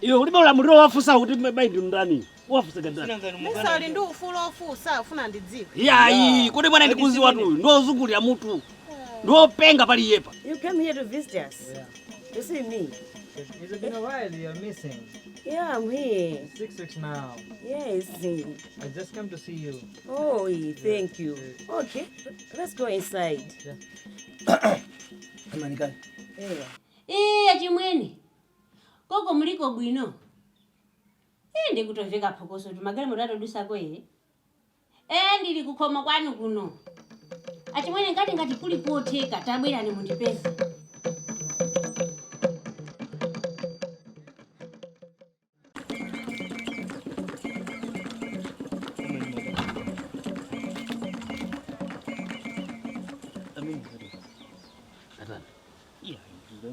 Iyo uli bola muro wafusa kuti baidi ndani. Wafusa gandani. Misa uli ndu ufulo ofusa ufuna ndidziwe. Yayi, kuti mwana ndikuziwa tu. Ndo zungulira mutu. Ndo penga pali yepa. You came here to visit us. Yeah. You see me? It's been a while. You're missing. Yeah, I'm here. 6 weeks now. Yes. I just came to see you. Oh, thank you. Okay, let's go inside. Yeah. Amanika. Yeah. Achimwene. Koko muliko bwino. Ndikutoveka phokoso tumagale mutato dusako ndili kukhoma kwanu kuno. Achimwene ngati kuli kuotheka tabwerani mundipeza.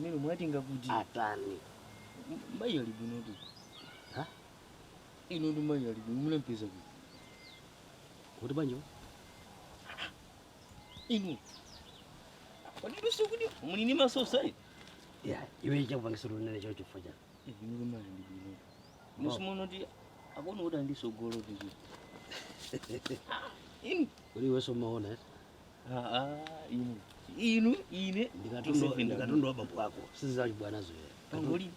Mimi mwatinga kuti atani mai ali bwino tu ha ino ndo mai ali bwino mulempeza kuti banjo ino wadi dusu kuti munini masosai ya iwe chakupangisa runene cho chifoja ino mai ali bwino musimono ti akono oda ndisogolo tiji ino uli weso maona ine ndikatundwa bambo wako siza chibwana zoe ngoli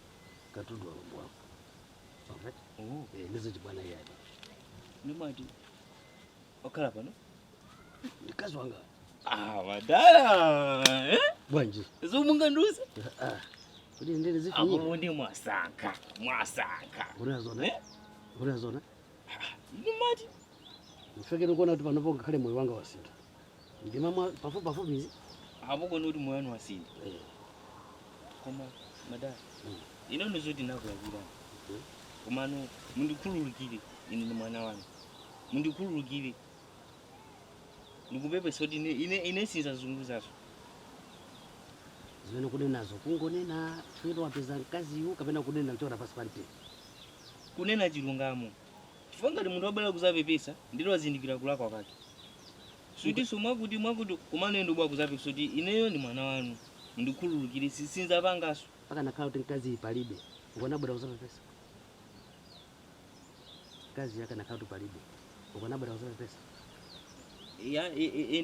katundwa bambo wako perfect ndizo chibwana yake ndimati okhala pano ndikazi wanga wadala bwanji zomunganduza kuti ndene zifinyika apo ndi mwasaka unazona ndimati mfeke nikuona kuti panopo ngakhale moyo wanga wasinda ndimamwa pafupi izi apo kono kuti moyo wanu wasinda koma madala ino ndizoti nakuyakira komano mundikhululukire ine ni mwana wanu mundikhululukire ndikupepesa kuti ine sizazunguzazo zimene kunenazo kungonena fero wapeza mkaziyu kapena kunena kuchora pasi palipe kunena chilungamo chifukwa ngati munthu wabwera kuzapepesa ndilo wazindikira kulakwa kwake suti mwakuti kumanendo bwa kuzapepesa kuti ineyo ndi mwana wanu mundikhululukire sinzapangaso paka nakhala kuti mkazi palibe ukonabwera kuzapepesa mkazi yake nakhala kuti palibe ukonabwera kuzapepesa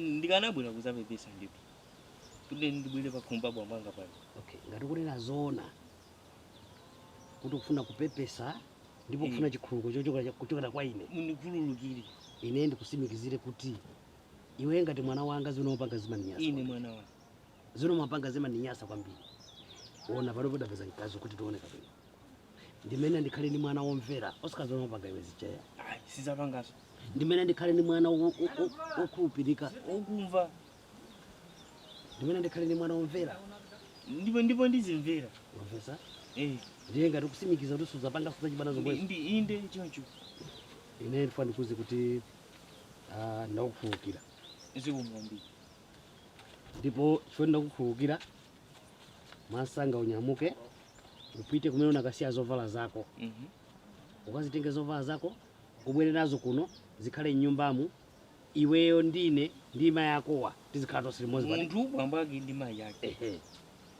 ndikanabwera kuzapepesa ndipo kuti ndibwere pakhumba bwambanga pale okay ngati kunena zona kuti kufuna kupepesa ndipo kufuna chikhululuko kuchokera kwa ine mundikhululukire ine ndikusimikizire kuti iwe ngati mwana wanga zinomapanga zimaninyasa ine mwana wanga zinomapanga zimaninyasa kwambiri ona pano podapeza mkazi kuti tione kapena ndimene ndikhale ni mwana womvera osikazi nomapanga iwe zichaya sizapangaso ndimene ndikhale ni mwana wokhulupirika okumva ndimene ndikhale ni mwana womvera ndipo ndizimvera wamvesa ndiye ngati kusimikiza kuti suzapanga suzachibana zomwezo inde choncho ine ndifuna ndikuze kuti ndakukhululukira zikumwambira ndipo chifukwa ndakukhululukira masanga unyamuke upite kumene unakasiya zovala zako ukazitenge zovala zako ubwere nazo kuno zikhale mnyumbamu iweyo ndine ndi mai yakowa tizikhala tonse limodzi pali munthu bwambake ndi mai yake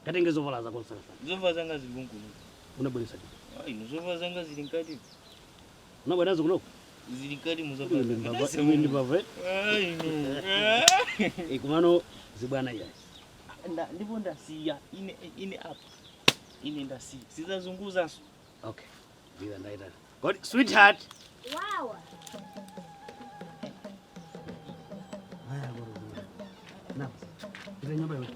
katenge zovala zako nsakasana zovala zanga zili kunkuno unabweresa ino zovala zanga zili nkati unabwera nazo kunoko zili nkati muzapaa kumano zibwana iyayi ndipo ndasiya ine apa ine ndasiya sizazunguzaso okay bila ndaitana God sweetheart Wow. haya bora na ile nyumba yote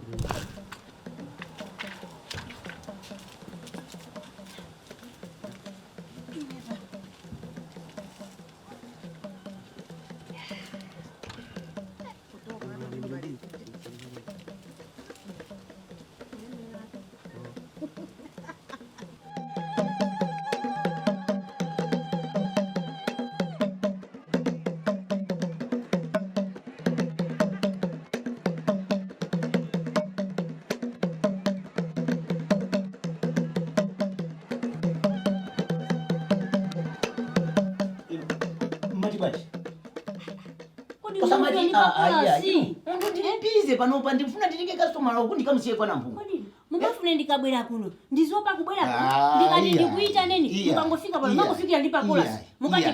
Aya, muntu ndipize panopa ndifuna ndilike customer wako ndikamusiye kwa nampunga. Kodi mukafune ndikabwera kuno ndizopa kubwera kuno Ah, ndikati iya. ndikuita neni Iya. mukangofika pano Iya. mangofikira ndi pakola Iya. mukati Iya.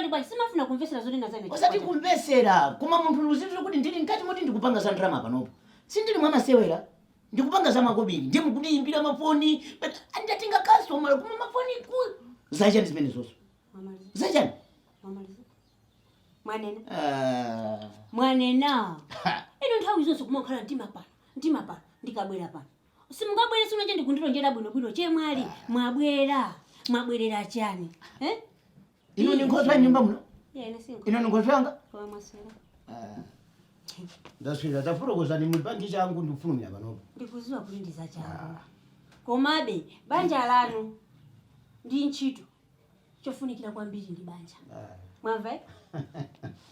bwanji simafuna kumvesera zonena zane Osati kumvesera koma munthu uzitira kuti ndili nkati moti ndikupanga za ndrama panopo. Sindili mwa masewera. Ndikupanga za makobiri. Ndiye mukundiyimbira mafoni. Andatenga customer kuma mafoni ku. Zachani zimene zonso. Zachani? mwanena mwanena ino nthawi zonse kumakhala mtima pano ndikabwera pano simungabwere sino che ndikundilonjera bwinobwino che mwali mwabwerera chani Ino ni nkhoso ya nyumba muno. ine sinko Ino ni nkhoso yanga. kwa mwasera Ndaswira tafurokoza ni mulipangi changu ndikufulumira panopo. ndikuziwa kuti ndizachangu komabe banja lanu ndi ntchito chofunikira kwambiri ndi banja mwamva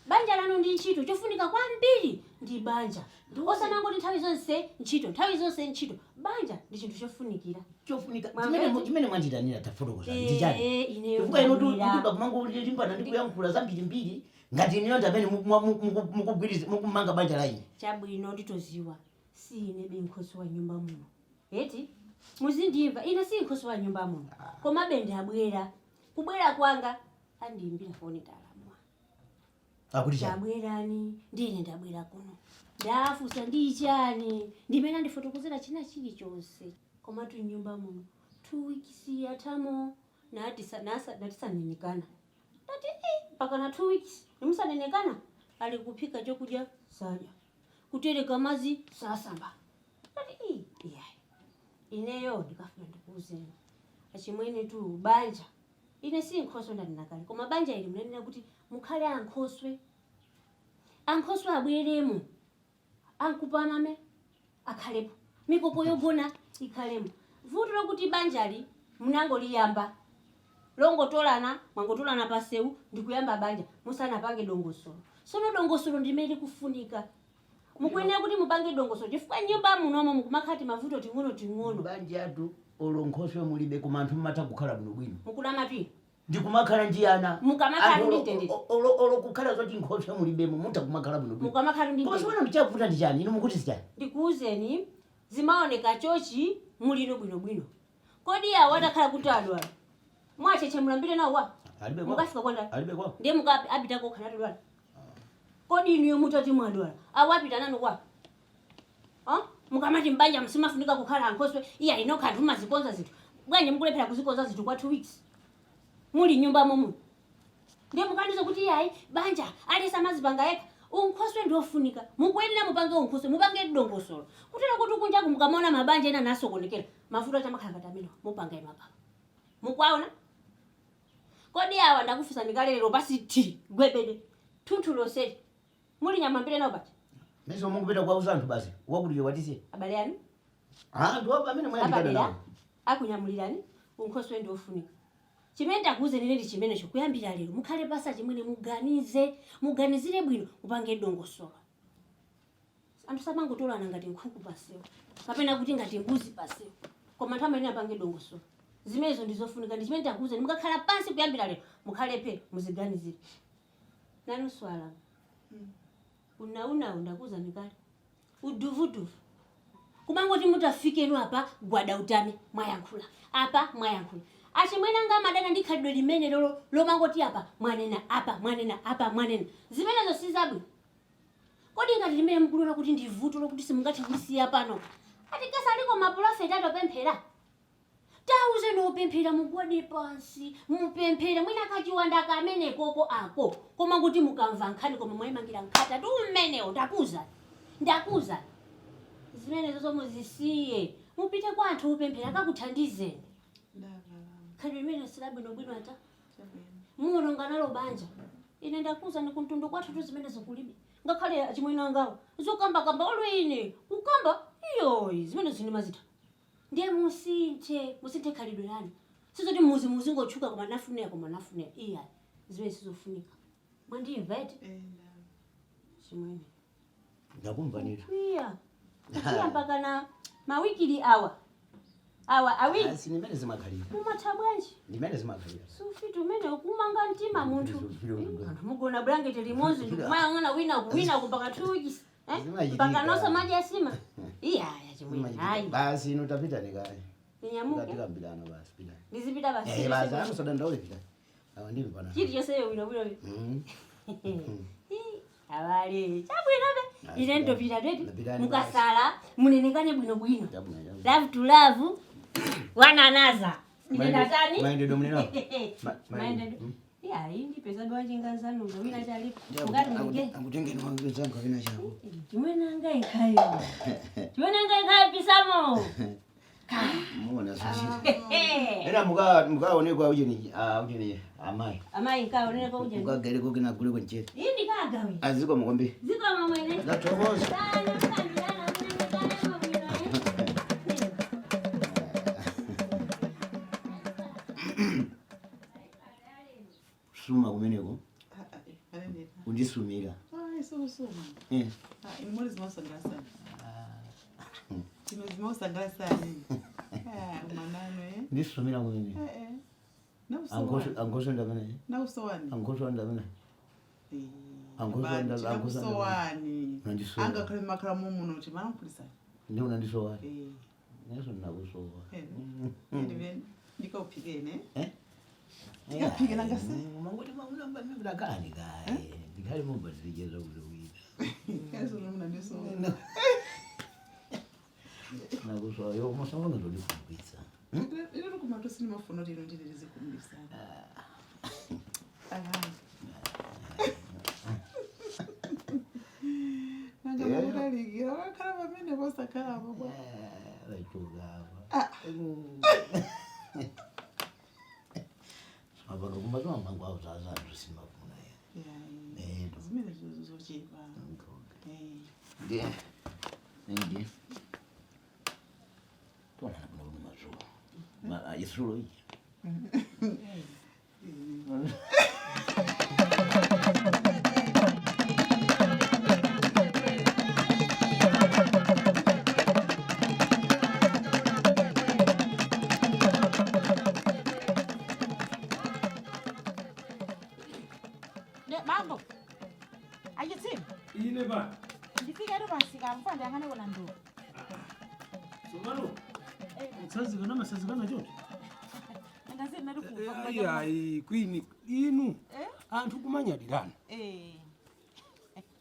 banja lanu ndi ntchito chofunika kwambiri ndi banja osanangoti nthawi zonse ntchito banja ndi chinthu chofunikira Chofunika. Mwamvete? Chimene mwanjitanira tafurokoza. Ndijani. ineyo Kuka ino tu ndabwera. kuba kumango limbana ndikuyankhula zambiri ngati iniyo ndamene mukugwiriza mukumanga banja la ine. chabwino nditoziwa si ine be nkhosi wa nyumba muno eti muzindimva ine si nkhosi wa nyumba muno komabe ndabwera kubwera kwanga andiyimbira foni talamwa Akuti chani. ndabwerani ndine ndabwera kuno ndafusa ndi chani ndimene andifotokozera china chilichonse komatu nyumba muno 2 weeks yatamo natisanenekana ndati mpaka na 2 weeks nimusanenekana ali kuphika chokudya sadya kutereka mazi sasamba ndati iyayi ineyo ndikafuna ndikuuzeni achimwene tu banja ine si nkhoswe ndandinakale koma banja ili munanena kuti mukhale ankhoswe abweremo ankupamame akhalepo mikopo yogona ikhalemo vuto lokuti banjali munangoliyamba mwangotolana pasewu ndikuyamba banja musanapange dongosolo sono dongosolo ndimene kufunika mukuyenera kuti mupange dongosolo chifukwa nyumba munomo mukumakhati mavuto ting'ono Banja atu olonkhoswe mulibe kuma anthu mmatha kukhala bwinobwino. mukuna mapiro Ndikumakhala njiyana. Mukamakhala ndi mtendere. Olo kukhala zoti nkhoswe mulibemo mutha kumakhala bwinobwino. mukamakhala ndi Koma mtendere. sibona ndichakuvuta ndi chani? Ino mukuti sichani? ndikuuzeni zimaoneka chochi mulino bwinobwino kodi awo atakhala kuti adwala mwachechemulambire nawo wa Alibe kwa. mukafika kwanda Alibe kwa. ndiye mukapitako khana adwala kodi iniyo mutati mwadwala awo apita nanu kwa mukamati mbanja msimafunika kukhala ankhoswe iya ino kanthu mazikonza zinthu bwanji mukulephera kuzikonza zinthu kwa 2 weeks muli nyumba momu ndiye mukandiza kuti yayi banja alesa mazipanga yekha unkhoswe ndiofunika mukuyenera mupange unkhoswe mupange dongosolo kutera kuti kunja mukamona mabanja ena nasokonekera mafuta chamakhala katamino mupange mapapa mukwaona kodi awa ndakufusa ndikalero pasiti gwebede thunthu loseri muli nyama mbire nawo bati Meso mukupita kwa uzanthu basi. Wakulire watise. abale anu Ndo amene mwayandikana abadera nawo. akunyamulirani unkhoswe ndiofunika chimene ndakuuze nene ndi chimenecho kuyambira lero mukhale pasa chimwene muganizire bwino mupange dongosolo anthu samangotolana ngati nkhuku pasewo kapena kuti ngati mbuzi pasewo koma nthawi imene apange dongosolo zimenezo ndizofunika ndi chimene ndakuuze mukakhala pansi kuyambira lero mukhalepe muziganizire nanu swala unaunawu ndakuuza ndikale uduvuduvu kumangoti mutafikenu apa gwada utame mwayankhula achimwene anga amadana ndi khalidwe limene lomangoti apa mwanena zimenezo sizabwino kodi ngati limene mukulona kuti ndi vuto lokuti simungathe kulisiya pano ati kasaliko maprofeti atopemphera tauze nopemphera mugwade pansi mupemphera mwina kachiwanda kamene koko ako koma kuti mukamva nkhani koma mwayimangira nkhata ti umenewo ndakuza zimenezo zomwe zisiye mupite kwa anthu opemphera akakuthandizeni khalidwe limene silabwinobwino ata muwononga nalo banja ine ndakuza ni kumtundu kwathu tu zimenezo kulibe ngakhale achimwene angawo zokambakamba olwine kukamba iyoyi zimene zini mazita ndiye musinthe khalidwe lanu sizoti muzi ngotchuka koma nafunea iya zimene sizofunika mwandimva eti chimwene Ndakumvanira. iya mpaka na mawikili awa awiri Sinimene zimakhalira. mumatha bwanji Ndimene zimakhalira. sufiti umene ukumanga mtima munthu Ndizofira. mugona blanket limodzi ndikumayang'ana wina mpaka 2 weeks Pakanosa maji ya sima. Iya chimwene. Hayi. Basi inotapita nikaye. Ninyamuke. Katika mbilano basi pita. Ndizipita basi. Basi hapo soda ndaule pita. Awa ndipi pana. Chiti chose wino. Abale. Chabwinobe. Ine ndopita dedi. Mukasala munenekane bwino. Love to love. Wananaza. Nenda tani? Maende domneno. Maende. Ya, hindi pesa dua jingaza nunga wina chali. Ngati munge. Angutenge ni wangu zangu havina changu. Chimwena ngai khayo. Chimwena ngai khayo pisamo. Muona sasa. Era mukaonekwa ujeni amai. Amai kaoneka ujeni. Mukagere ko kina kule kwenye. Hindi kagawe. Aziko mkombe. Ziko mamwene. Natokoza. Suma kumeneko. Undisumira. Sokusuma. Imoli zimasangala sana. Zimasangala sana. Manano Ndisumira kumene. Angosho ndamene. Nausowani. Angosho ndamene. Angosowani. Anga kale makala muno kuti manampulisa. Ndio unandisowani. Neso nakusowa. Ndikopigene. Ndikapige nangase. Mangoti mamulamba mibula kani kai. Ndikali mumba zigeza kuwida. Kazo nomuna ndisowa. Nakusowa yo masanga ndo ndikumbisa. Ilo kumato sinema fono lino ndileze kumbisa. Nanga mudaligira wakala bamene bosakala baba. Waitugaba. Abano kumazo mangu azaza tusima kuna ya. Zimene zochipa. Ndiye. Ndiye. Tona kuna mazo. Yisulo hii. Mambo. Ayitsimu. Ine ba. Ndifika ndo masika mfande angane wona ndo. Somalo. Msazikana masazikana chote. Ngazi nari kuva. Ayi kwini inu anthu kumanyalirana.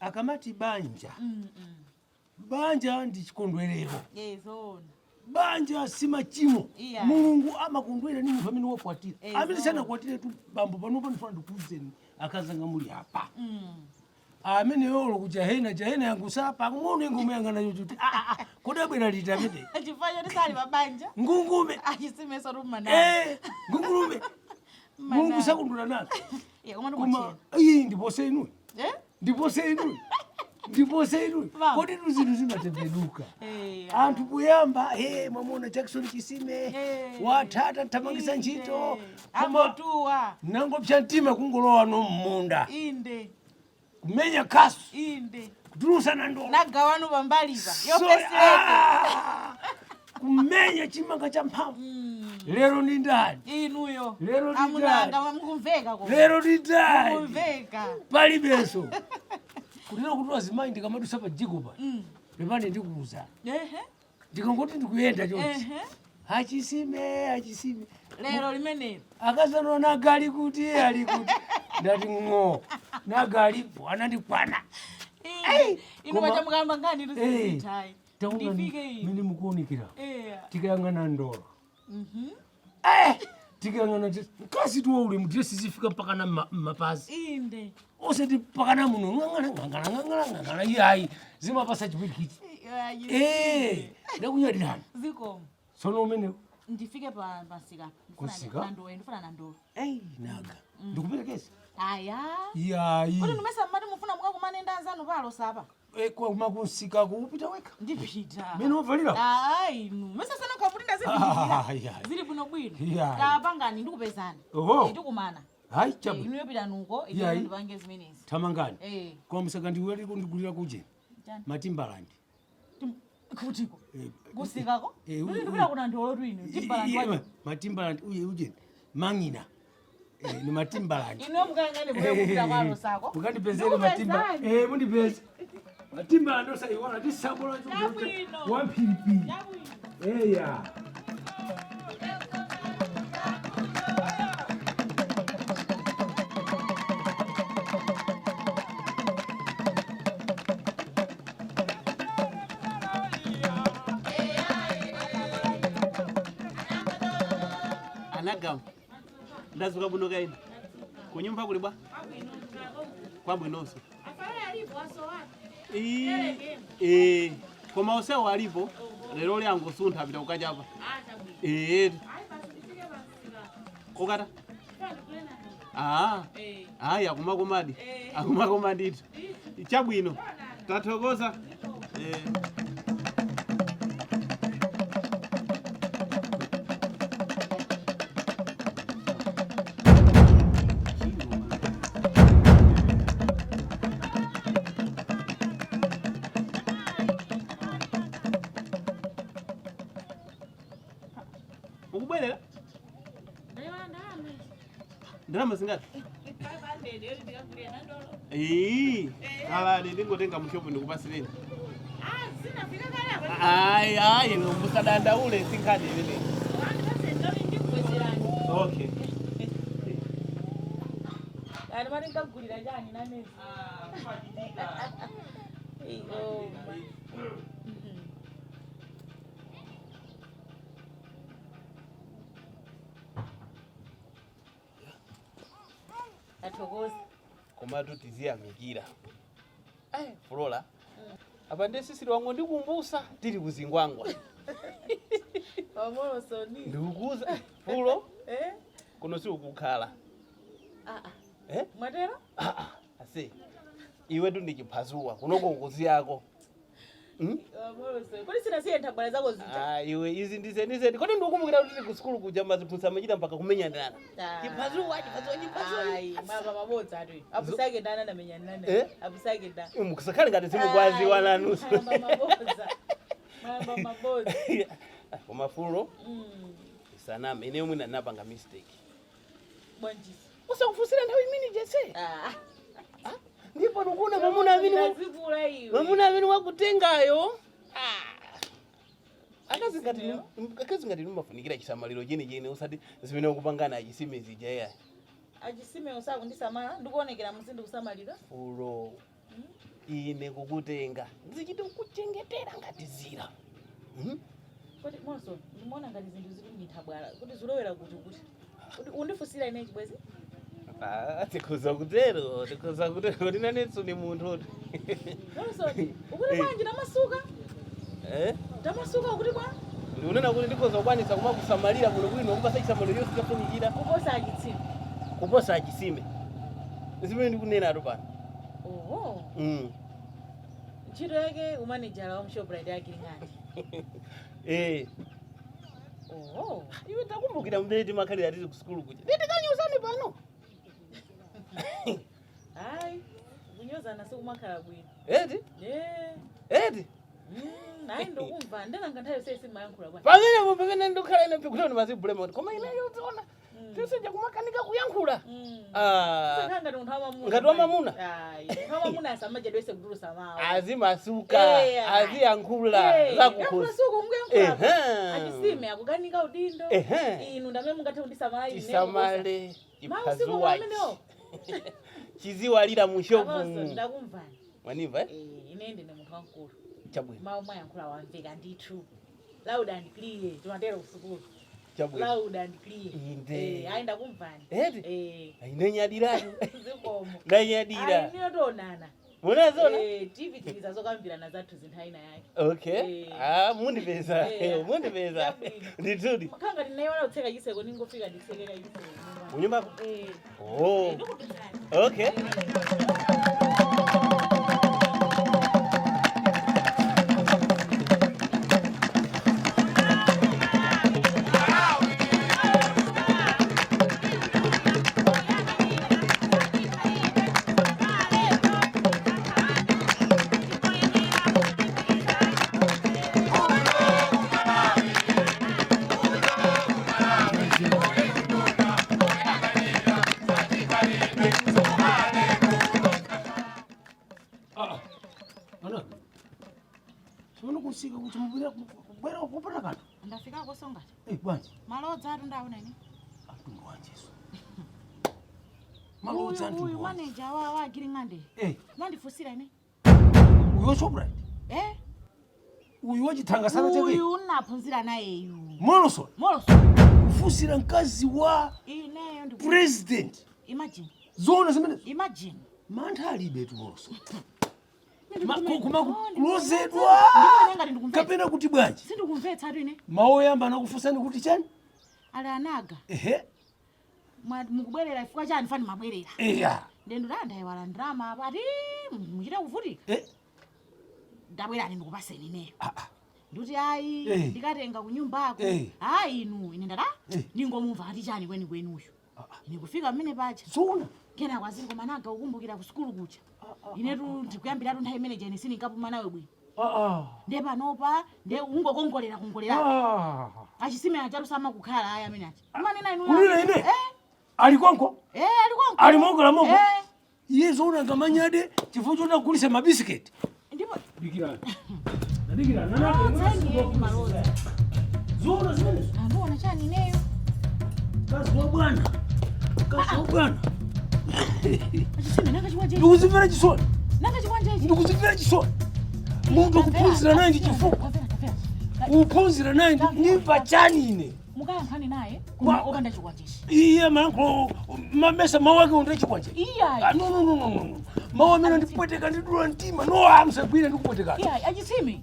Akamati banja. Banja ndi chikondwerero. Zona. Banja si machimo. Mulungu amakondwera ni munthu amene wakwatira. Amene sana kwatira tu bambo panopa ndifuna ndikuzeni akazanga muli hapa. Amene yolo kujahena yangu sapa ngone ngumuyangana yotuti koda bwera litamide. Chifanya ndisali mabanja. Ngungume. Achisime so rumana. Ngungume. Mungu sakundula nazo. Koma ndikuchena. Ndipose inu. Ndipose inu. Ndipose inu. Kodi zinthu zimatembenuka. Anthu kuyamba mwamona Jackson Chisime wathata thamangisa ntchito amotuwa nangopsa mtima kungolowa no mmunda inde kumenya kasu inde kutulusa ndolo nagawanu pambalipa yopesereke kumenya chimanga cha mphamvu. Lero ni ndani inuyo lero ni amulanga mukumveka ko lero ni ndani mukumveka palibenso kulero kuti wazimayi ndikamadusa pa jiko pa pepane ndikuuza ndikangoti ndikuyenda chonchi Achisime lero limenelo akazano nagali kuti ali kuti ndati ngo nagali bwana ndikwana ino bacha mugamba ngani ruzitai ndifike iyi mini mukuonikira tikayangana ndolo tikayangana kasi tuwa uli mudresi zifika mpaka na mapazi inde osati mpaka na muno ngangana yayi zimapasa chipikiti ndakunyalirana ziko sono umenewo ndifike pa masika ndifuna na ndolo naga ndikuperekeza aya yayi kuti numesa mmati mufuna muka kumanenda anzanu palo sapa kwa makunsika kupita weka ndipita mene uvalira ayi numesa sana kaputinda zipitira zili bwino bwino kapangani ndikupezani ndikumana hayi chabu inu yopita nuko ino ndipange zimenezi tamangani kwa msaka ndiweli kundigulira kuje Matimbalandi kutiko kusikako ndikupita kuna ndolo twino Timbalandi Matimbalandi uje mangina ni Matimbalandi ino mukangane kupita kwalo sako mukandipezele Matimbalandi mundipeze Timba ndo sai wana tisambola wampilipi. Eya. Anagam. Ndazuka buno kaina. Kunyumba kuli bwa? Kwa bwinoso. Koma oseo alipo lero lyangu suntha pita ukaja hapa. Ukata? Haya kumakomadi. Akumakomadi. Chabwino. Tathokoza. Ukubwelela? Ndalama zingati? 500 Kala ndingotenga mushopu ndikupasireni. Sinafika kale apa. Hayi, musadanda ule sinkadi vile. Okay. Ari mari ngagurira jani na nezi. Athokoza. Komatu tizia mikira. Flora. Apa ndesisi lwangu ndikumbusa tili kuzingwangwa. Pamolo soni. Ndikukuza fulo. Kuno si ukukhala. Mwatera? Ase. Iwe tu ndichiphazuwa kunoko ukuzi yako. Pamolo soni. Kodi sina siye ntabala zako zita. Iwe izi ndize. Kodi ndikukumbukira kuti ku school kuja maziputsa machita mpaka kumenyana. Chiphazuwa. Ai, mama mabodza atu. Abusake ndana na menyana. Abusake ndana. Mukusakhale ngati simukwazi wananu. Mama mabodza. Koma fulo. Sanama ine umwe nanapanga mistake. Bwanji. Usakufusira nthawi imene jese. Ndipo nukuna mamuna amene wazivula iwe. Mamuna amene wakutengayo. Akazi ngati numafunikira chisamaliro chene usati zimene ukupangana achisime zijaya. Achisime usako ndisamala ndikuonekera mzindu kusamalira. Fulo. Ine kukutenga. Ndichite kukuchengetera ngati zira. Kodi monso ndimona ngati zinthu zili mnithabwala kuti zulowera kuti kuti undifusira ine chibwezi. Tikuza kutero kuti nanetsu ni munthu. Monso ukuti manje namasuka? Tamasuka kuti kwa? Unena kuti ndikoza kukwanisa kumakusamalira kuno kwino kupasa chisamaliro yonse chafunikira. Kuposa achisime. Zimene ndikunena ato pano. Ntchito yake umanejala wa mshoprite yake ngati. Iwe takumbukira mbere timakhalira atili ku school kuja. Nditikanyuzane pano. Hayi, kunyozana sikumakhala bwino. Eti? Nayi ndokumva ndanga nthawi sese mayankhula bwana. Pamene ndokhala ine kuti mazibulema koma ine yoziona. Tisenja kumakanika kuyankhula. Sanga ndo nthawa mamuna. Ngati wa mamuna? Nthawa mamuna asamajadwese kudulusa mawa. Azimasuka, aziyankhula zakukhosi. Suku nguyankhula. Achisime akukanika udindo. Inu ndamene mungathe kundisamala ine. Tisamale chiphazuwa. Chiziwalira mushopu. Ndakumvani. Mwaniva? Ine ndine munthu wankulu. Chabwino. Mawu mwayankhula wamveka ndithu. Loud and clear. Timatero kusukulu. Chabwino. Loud and clear. Ayi ndakumvani. Ainenyadirayo. Zikomo. Ndanyadira. Ayi niyotonana. Munazona? TV tizazokambirana zathu zinthaina yake. Okay. Mundipeza. Mundipeza. Nditudi. Makanga ndinaiwala utseka chiseko ningofika nditsekeka chiseko. Unyumba? Okay. Sono kusika kuti mubwera kupata kanthu. Ndafikako songati. Bwanji. Malodza atu ndaona ine. Atundu wanjeso. Malodza antu. Uyu manager wa Giringande. Mandifusira ine. Uyo Shoprite. Uyu wachithanga sana chake. Uyu unaphunzira naye yu. Moloso. Kufusira mkazi wa ineyo ndi president. Imagine. Zona zimene. Imagine. Mantha alibe tu Moloso. Kulozedwa kapena kuti bwanji sindikumvetsa atu ine mawu yamba anakufusani kuti chani ali anaga mukubwerera ifukwa chani fani mabwerera ndendo ndandaiwala ndrama apa ati muchita kuvutika ndabwerani ndikupaseni ineyo ndikuti ayi ndikatenga kunyumbako ayi inu ine ndada ndingomumva ati chani kwenikwenuyo ine kufika mmene pacha suna kena kwaziri komanaga ukumbukira ku sukulu kucha inetu ndikuyambira nthawi imene jeni sinikapuma nawe bwino nde panopa nde ungokongolera achisime acharu sama kukhala aya amene achi manena inu ine ali konko ali konko ali mongola mongo iye zona ngamanyade chifukwa chotagulisa mabisiketi ndipo dikirani zona zimene ambona chani ineyo kazi wa bwana achisime nanga chiwaje ndikuzimvera chisoni nanga chiwanje ndikuzimvera chisoni muntu kuphunzira naye ndi chifukwa kuphunzira naye ndimva chani ine mukayankhani naye opanda chikwanjeshi iye mayankho mamesa mawu ake unde chikwanje no mawu amene ndipweteka ndidula mtima no amsagwire ndikupwetekana achisime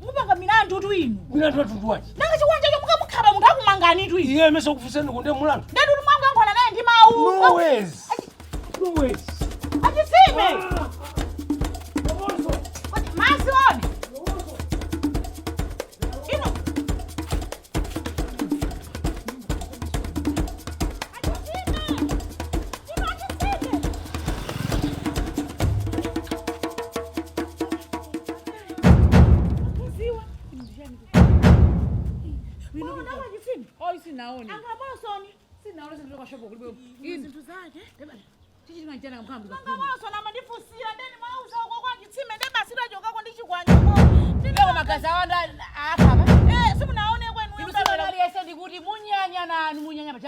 mupanga milandu tu inu milandu atundu wachi nanga chiwanjecho mukamukhaba munthu akumangani tu iye amesa kufusani kunde mulandu ndetu mwangu yankhwana naye ndi mawu no ways achisime masi one ino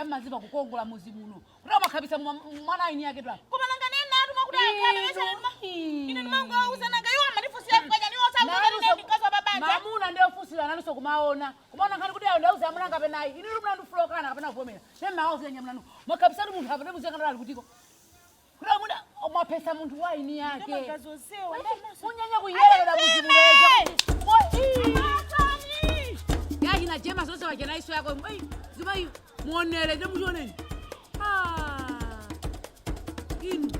maziva kukongola muzi muno kuti makhabisa mwana ini yake twa koma nanga nena atu makuti akhabe ine ndimango uzananga iwo amandifusira kwanya niwo sakuti ndikaza babanja mamuna ndio fusira nanuso kumaona kumaona ngani kuti ayo ndauza amulanga penayi ini lumna ndufulokana kapena kuvomera nemawuza nyamlanu makhabisa munthu apa nebuze kana ali kutiko kuti muda omapesa munthu wa ini yake munyanya kuyela muzi mulezo yachina jema zonse wachena iso yako zima iyo muonere je mujoneni ini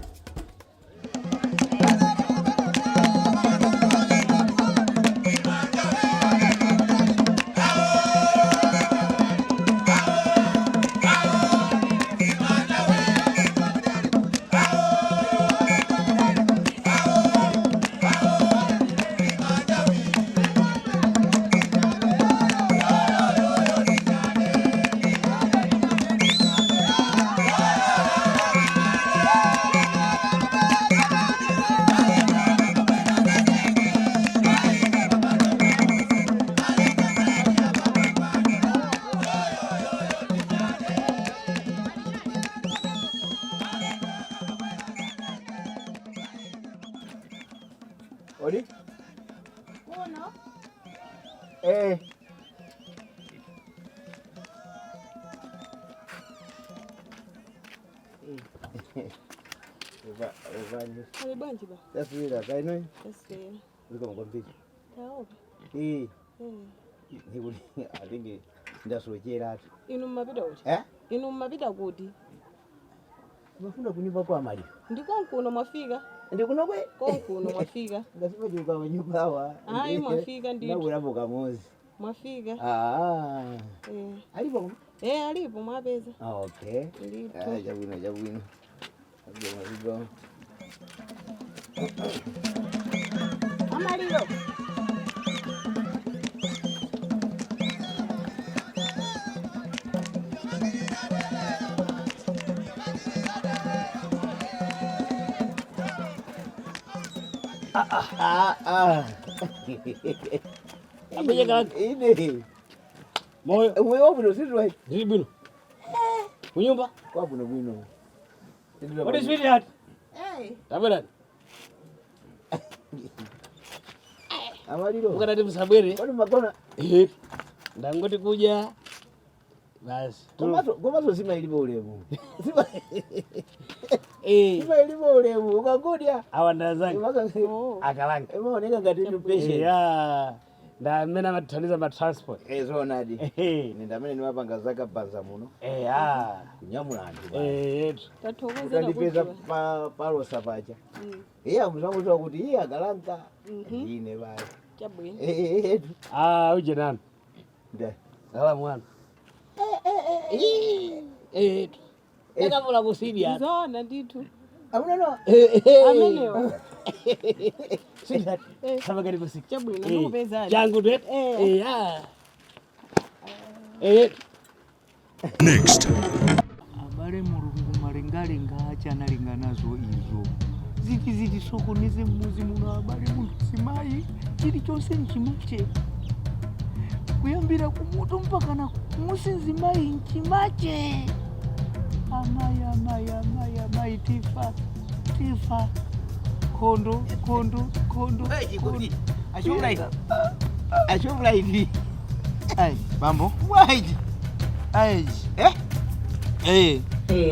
Odi? Uno? Alibanji ba? Taswira kaino? Taswira. Uko mkompiti. Taoba. Nikuli atingi ndasojera ati. Inu mapita kuti? Inu mapita kuti? Mafuna kunyumba kwa mali. Ndikonkuno mwafika? Ndikuno kwe? Konkuno mwafika. Ngasipa juka wanyumba hawa. Ayi mwafika ndito. Ndabula boka mozi. Mwafika. Alipo? Alipo mwapeza. Okay. Ndito. Jabwino. Abigo. Amalilo. Apenye kalanga. Ine. Moyo. Moyo wapo ndo sisi wai. Ndili bwino. Kunyumba? Wapo ndo bwino. What is sweetheart? Hey. Tabela. Amalilo. Ukatati msabwere. Kwani makona? Ndangoti kuja. Basi. Komaso sima ilipo ulemu. Sima ilipo ulemu. Ukakudia. Awanda zangu. Akalanga. Umeoneka ngati tu patient. Yeah. Ndamena mataniza ma transport. Zonadi. Nindamene niwapanga zaka banza muno. Kunyamula anthu. Tathokozera palo sapacha. Muzangu twa kuti iye akalanga. Ine bali. Chabwino. Uje nani? Nda. Sala mwana. Ekavula kusidia. Zona ndithu. Amuna no. Amenewa. Sweetheart. Kama gari kusiki. Chabwino ndikupezani. Changu tu. Next. Abale mulungu malengalenga achanalingana nazo izo. Ziti sokoneze mmuzi muno abale muntu simayi chili chonse nchimache. Kuyambira kumutu mpaka na kumusinzi mayi nchimache. Amai tifa. Kondo. Ashumla hivi. Ai, mambo. Waiji.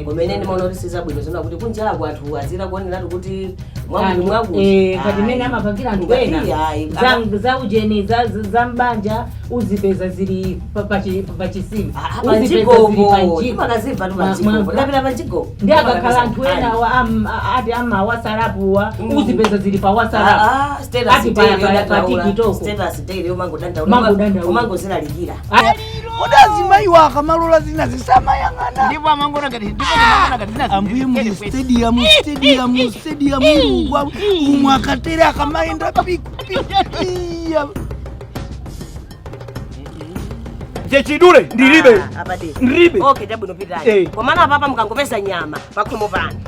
Kumenene maonorisiza bwino zina kuti kunjala kwathu azira kuonera kuti kati mene amapangira anthu kwena zaujeni za mbanja uzipeza zili pachisima ndi akakhala anthu ena ati amawasalapuwa uzipeza zili pa wasalapu ati pa tikitoko umangozilalikira Udazimayi waka malola zina zisamayang'ana. Ndipo amangona ngati zina. Ambuye mu stadium umwakatere akamaenda piya. Chechidule ndilibe. Ndilibe. Okay, chabwino pitani. Kwa maana papa mukangopeza nyama pakhomo pano.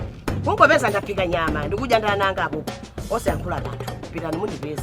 Kungopeza ndapika nyama ndikuja ndananga apo. Ose yankhula kathu. Pitani mundipeza.